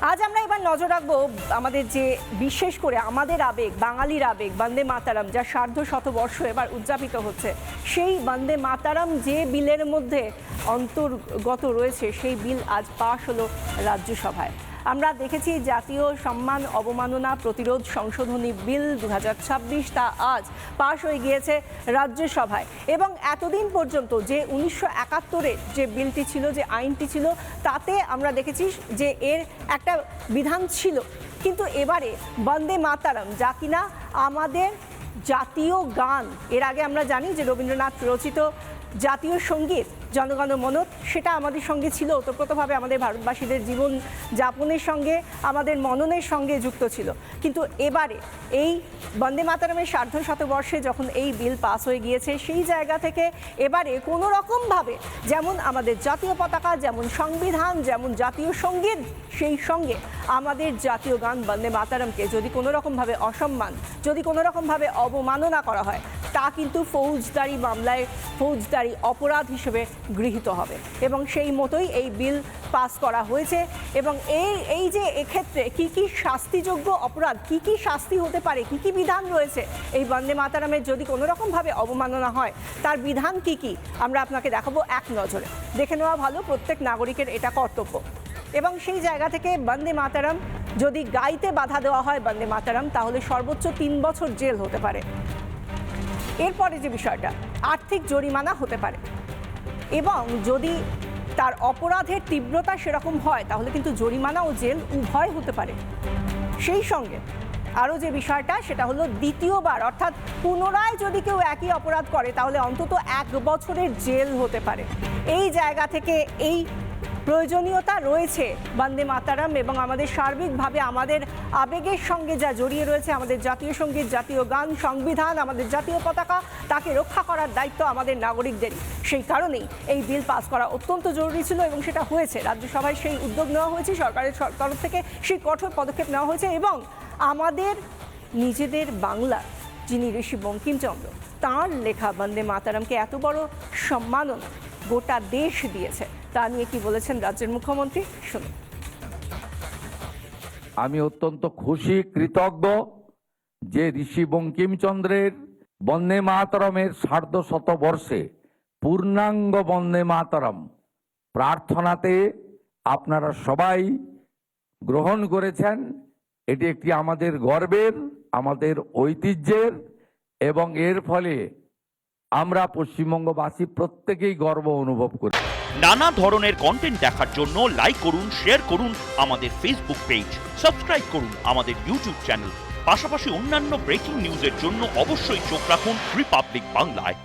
আজ আমরা এবার নজর রাখবো আমাদের যে বিশেষ করে আমাদের আবেগ, বাঙালির আবেগ বন্দে মাতারাম, যা সার্ধ শতবর্ষ এবার উদযাপিত হচ্ছে, সেই বন্দে মাতারাম যে বিলের মধ্যে অন্তর্গত রয়েছে সেই বিল আজ পাশ হলো রাজ্যসভায়। আমরা দেখেছি জাতীয় সম্মান অবমাননা প্রতিরোধ সংশোধনী বিল 2026, তা আজ পাশ হয়ে গিয়েছে রাজ্যসভায়। এবং এতদিন পর্যন্ত যে 1971-এর যে বিলটি ছিল, যে আইনটি ছিল, তাতে আমরা দেখেছি যে এর একটা বিধান ছিল, কিন্তু এবারে বন্দে মাতারাম, যা কিনা আমাদের জাতীয় গান, এর আগে আমরা জানি যে রবীন্দ্রনাথ রচিত জাতীয় সঙ্গীত জনগণ মন, সেটা আমাদের সঙ্গে ছিল, ওতপ্রোতভাবে আমাদের ভারতবাসীদের জীবন যাপনের সঙ্গে, আমাদের মননের সঙ্গে যুক্ত ছিল। কিন্তু এবারে এই বন্দে মাতারামের সার্ধ শতবর্ষে যখন এই বিল পাস হয়ে গিয়েছে, সেই জায়গা থেকে এবারে কোনো রকমভাবে যেমন আমাদের জাতীয় পতাকা, যেমন সংবিধান, যেমন জাতীয় সঙ্গীত, সেই সঙ্গে আমাদের জাতীয় গান বন্দে মাতারামকে যদি কোনো রকমভাবে অসম্মান, যদি কোনো রকমভাবে অবমাননা করা হয়, তা কিন্তু ফৌজদারি মামলায় ফৌজদারি অপরাধ হিসেবে গৃহীত হবে। এবং সেই মতোই এই বিল পাস করা হয়েছে। এবং এই যে এক্ষেত্রে কি কি শাস্তিযোগ্য অপরাধ, কি কি শাস্তি হতে পারে, কি কি বিধান রয়েছে এই বন্দে মাতারামের যদি কোনো রকমভাবে অবমাননা হয়, তার বিধান কি কি আমরা আপনাকে দেখাবো এক নজরে। দেখে নেওয়া ভালো, প্রত্যেক নাগরিকের এটা কর্তব্য। এবং সেই জায়গা থেকে বন্দে মাতারাম যদি গাইতে বাধা দেওয়া হয় বন্দে মাতারাম, তাহলে সর্বোচ্চ 3 বছর জেল হতে পারে। এরপরে যে বিষয়টা, আর্থিক জরিমানা হতে পারে, এবং যদি তার অপরাধের তীব্রতা সেরকম হয় তাহলে কিন্তু জরিমানা ও জেল উভয় হতে পারে। সেই সঙ্গে আরও যে বিষয়টা, সেটা হলো দ্বিতীয়বার, অর্থাৎ পুনরায় যদি কেউ একই অপরাধ করে তাহলে অন্তত 1 বছরের জেল হতে পারে। এই জায়গা থেকে এই প্রয়োজনীয়তা রয়েছে বন্দে মাতারাম এবং আমাদের সার্বিকভাবে আমাদের আবেগের সঙ্গে যা জড়িয়ে রয়েছে, আমাদের জাতীয় সঙ্গীত, জাতীয় গান, সংবিধান, আমাদের জাতীয় পতাকা, তাকে রক্ষা করার দায়িত্ব আমাদের নাগরিকদেরই। সেই কারণেই এই বিল পাস করা অত্যন্ত জরুরি ছিল এবং সেটা হয়েছে। রাজ্যসভায় সেই উদ্যোগ নেওয়া হয়েছে, সরকারের তরফ থেকে সেই কঠোর পদক্ষেপ নেওয়া হয়েছে। এবং আমাদের নিজেদের বাংলা যিনি ঋষি বঙ্কিমচন্দ্র, তাঁর লেখা বন্দে মাতারামকে এত বড় সম্মাননা গোটা দেশ দিয়েছে, তা নিয়ে কি বলেছেন রাজ্যের মুখ্যমন্ত্রী, শুনুন। আমি অত্যন্ত খুশি, কৃতজ্ঞ যে ঋষি বঙ্কিমচন্দ্রের বন্দে মাতরমের সার্ধ শতবর্ষে পূর্ণাঙ্গ বন্দে মাতরম প্রার্থনাতে আপনারা সবাই গ্রহণ করেছেন। এটি একটি আমাদের গর্বের, আমাদের ঐতিহ্যের, এবং এর ফলে আমরা পশ্চিমবঙ্গবাসী প্রত্যেকেই গর্ব অনুভব করি। নানা ধরনের কন্টেন্ট দেখার জন্য লাইক করুন, শেয়ার করুন আমাদের ফেসবুক পেজ, সাবস্ক্রাইব করুন আমাদের ইউটিউব চ্যানেল। পাশাপাশি অন্যান্য ব্রেকিং নিউজের জন্য অবশ্যই চোখ রাখুন রিপাবলিক বাংলায়।